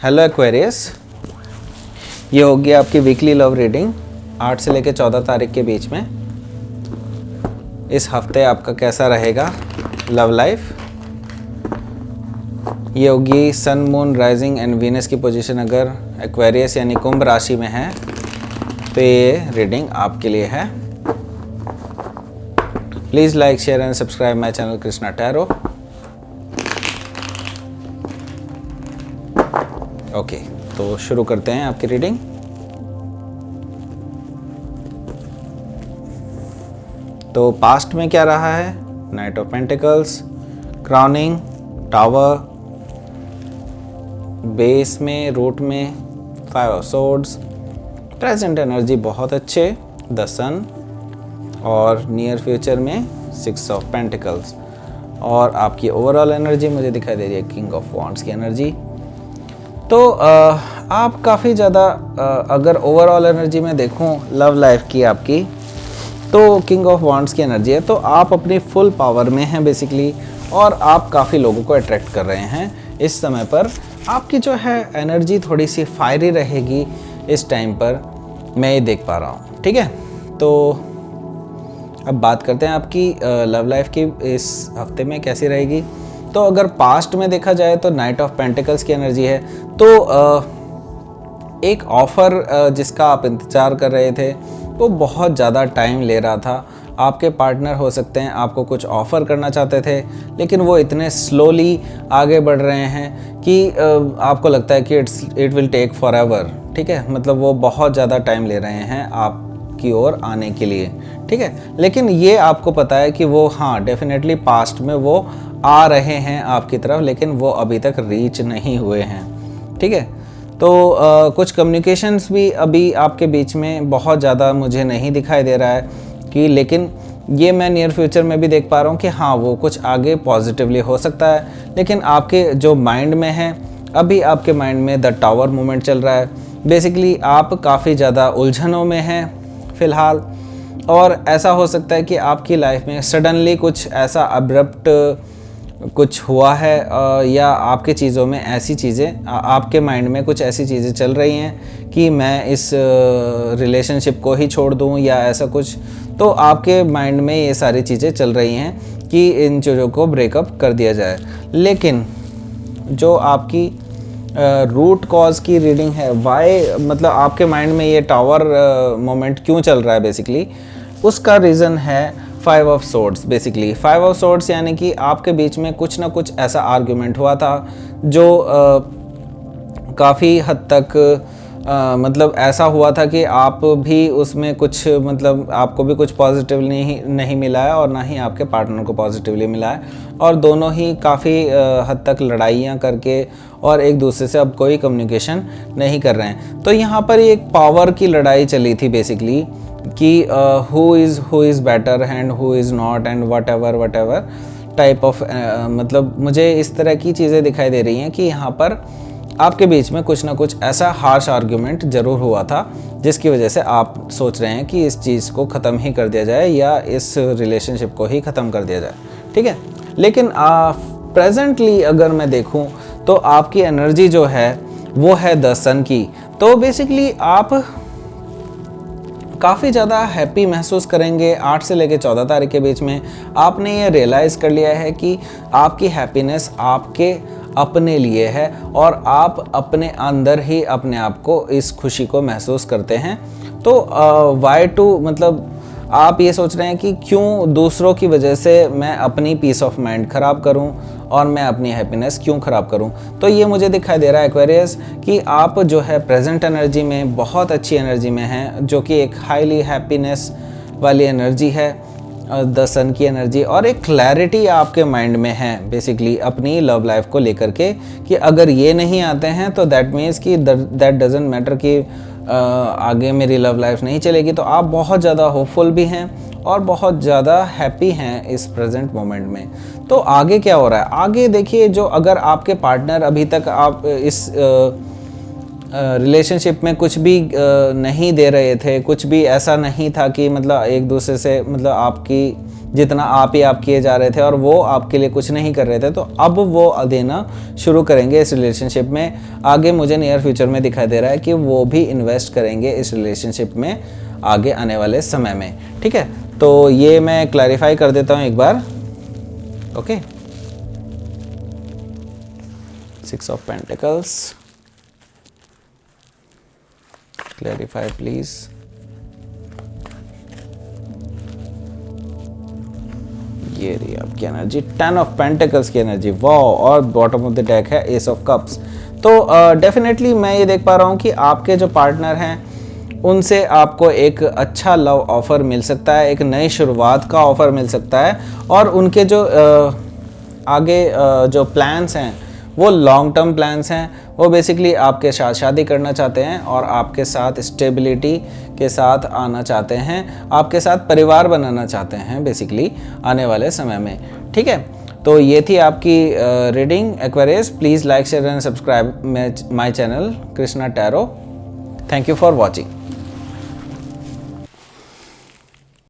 Hello Aquarius, ये होगी आपकी वीकली लव रीडिंग 8 से लेकर 14 तारीख के बीच में। इस हफ्ते आपका कैसा रहेगा लव लाइफ। ये होगी सन, मून, राइजिंग एंड वीनस की पोजीशन अगर एक्वेरियस यानी कुंभ राशि में है तो ये रीडिंग आपके लिए है। Please like, share and subscribe my channel Krishna tarot. Okay, तो शुरू करते हैं आपकी रीडिंग। तो पास्ट में क्या रहा है? Night of pentacles, crowning, tower, base में, रूट में 5 ऑफ सोर्ड्स, प्रेजेंट एनर्जी बहुत अच्छे, द सन, और नियर फ्यूचर में 6 ऑफ पेंटिकल्स। और आपकी ओवरऑल एनर्जी मुझे दिखाई दे रही है किंग ऑफ वॉन्ड्स की एनर्जी। तो आप काफ़ी ज़्यादा अगर ओवरऑल एनर्जी में देखूं लव लाइफ की आपकी, तो किंग ऑफ वॉन्ड्स की एनर्जी है। तो आप अपनी फुल पावर में हैं बेसिकली, और आप काफ़ी लोगों को अट्रैक्ट कर रहे हैं। इस समय पर आपकी जो है एनर्जी थोड़ी सी फायरी रहेगी इस टाइम पर, मैं ये देख पा रहा हूँ। ठीक है, तो अब बात करते हैं आपकी लव लाइफ की इस हफ्ते में कैसी रहेगी। तो अगर पास्ट में देखा जाए तो नाइट ऑफ पेंटिकल्स की एनर्जी है। तो एक ऑफ़र जिसका आप इंतज़ार कर रहे थे वो बहुत ज़्यादा टाइम ले रहा था। आपके पार्टनर हो सकते हैं आपको कुछ ऑफ़र करना चाहते थे, लेकिन वो इतने स्लोली आगे बढ़ रहे हैं कि आपको लगता है कि it will take forever. ठीक है, मतलब वो बहुत ज़्यादा टाइम ले रहे हैं आपकी ओर आने के लिए। ठीक है, लेकिन ये आपको पता है कि वो डेफिनेटली पास्ट में वो आ रहे हैं आपकी तरफ, लेकिन वो अभी तक रीच नहीं हुए हैं। ठीक है, तो कुछ कम्युनिकेशंस भी अभी आपके बीच में बहुत ज़्यादा मुझे नहीं दिखाई दे रहा है कि, लेकिन ये मैं नियर फ्यूचर में भी देख पा रहा हूँ कि वो कुछ आगे पॉजिटिवली हो सकता है। लेकिन आपके जो माइंड में है, अभी आपके माइंड में द टावर मूवमेंट चल रहा है। बेसिकली आप काफ़ी ज़्यादा उलझनों में हैं फ़िलहाल, और ऐसा हो सकता है कि आपकी लाइफ में सडनली कुछ ऐसा अब्रप्ट कुछ हुआ है, या आपके चीज़ों में ऐसी चीज़ें, आपके माइंड में कुछ ऐसी चीज़ें चल रही हैं कि मैं इस रिलेशनशिप को ही छोड़ दूं या ऐसा कुछ। तो आपके माइंड में ये सारी चीज़ें चल रही हैं कि इन चीज़ों को ब्रेकअप कर दिया जाए। लेकिन जो आपकी रूट कॉज की रीडिंग है, वाई मतलब आपके माइंड में ये टावर मोमेंट क्यों चल रहा है, बेसिकली उसका रीज़न है 5 of swords. Basically 5 of swords यानी कि आपके बीच में कुछ ना कुछ ऐसा आर्ग्यूमेंट हुआ था जो काफ़ी हद तक मतलब ऐसा हुआ था कि आप भी उसमें कुछ, मतलब आपको भी कुछ पॉजिटिव नहीं मिला है और ना ही आपके पार्टनर को पॉजिटिवली मिला है, और दोनों ही काफ़ी हद तक लड़ाइयाँ करके और एक दूसरे से अब कोई कम्युनिकेशन नहीं कर रहे हैं। तो यहाँ पर एक पावर की लड़ाई चली थी बेसिकली कि who is better and who is not and what ever type of, मतलब मुझे इस तरह की चीज़ें दिखाई दे रही हैं कि यहाँ पर आपके बीच में कुछ ना कुछ ऐसा हार्श आर्ग्यूमेंट ज़रूर हुआ था जिसकी वजह से आप सोच रहे हैं कि इस चीज़ को ख़त्म ही कर दिया जाए या इस रिलेशनशिप को ही ख़त्म कर दिया जाए। ठीक है, लेकिन प्रेजेंटली अगर मैं देखूं तो आपकी एनर्जी जो है वो है द सन की। तो बेसिकली आप काफ़ी ज़्यादा हैप्पी महसूस करेंगे 8 से लेकर 14 तारीख के बीच में। आपने ये रियलाइज़ कर लिया है कि आपकी हैप्पीनेस आपके अपने लिए है, और आप अपने अंदर ही अपने आप को इस खुशी को महसूस करते हैं। तो वाई टू, मतलब आप ये सोच रहे हैं कि क्यों दूसरों की वजह से मैं अपनी पीस ऑफ माइंड ख़राब करूं और मैं अपनी हैप्पीनेस क्यों ख़राब करूं। तो ये मुझे दिखाई दे रहा है एक्वेरियस कि आप जो है प्रेजेंट एनर्जी में बहुत अच्छी एनर्जी में हैं, जो कि एक हाईली हैप्पीनेस वाली एनर्जी है, द सन की एनर्जी, और एक क्लैरिटी आपके माइंड में है बेसिकली अपनी लव लाइफ को लेकर के कि अगर ये नहीं आते हैं तो दैट मीन्स कि दैट डजंट मैटर कि आगे मेरी लव लाइफ नहीं चलेगी। तो आप बहुत ज़्यादा होपफुल भी हैं और बहुत ज़्यादा हैप्पी हैं इस प्रेजेंट मोमेंट में। तो आगे क्या हो रहा है, आगे देखिए, जो अगर आपके पार्टनर अभी तक आप इस रिलेशनशिप में कुछ भी नहीं दे रहे थे, कुछ भी ऐसा नहीं था कि मतलब एक दूसरे से, मतलब आपकी जितना आप किए जा रहे थे और वो आपके लिए कुछ नहीं कर रहे थे, तो अब वो देना शुरू करेंगे इस रिलेशनशिप में। आगे मुझे नियर फ्यूचर में दिखाई दे रहा है कि वो भी इन्वेस्ट करेंगे इस रिलेशनशिप में आगे आने वाले समय में। ठीक है, तो ये मैं क्लैरिफाई कर देता हूँ एक बार। Okay, 6 of pentacles, clarify please. ये रही आपकी एनर्जी, 10 ऑफ पेंटिकल्स की एनर्जी, वाह। और बॉटम ऑफ द डेक है एस ऑफ कप्स। तो डेफिनेटली मैं ये देख पा रहा हूँ कि आपके जो पार्टनर हैं उनसे आपको एक अच्छा लव ऑफर मिल सकता है, एक नई शुरुआत का ऑफर मिल सकता है। और उनके जो आगे जो प्लान्स हैं वो लॉन्ग टर्म प्लान्स हैं। वो बेसिकली आपके साथ शादी करना चाहते हैं और आपके साथ स्टेबिलिटी के साथ आना चाहते हैं, आपके साथ परिवार बनाना चाहते हैं बेसिकली आने वाले समय में। ठीक है, तो ये थी आपकी reading Aquarius. Please like share and subscribe my channel Krishna tarot. Thank you for watching.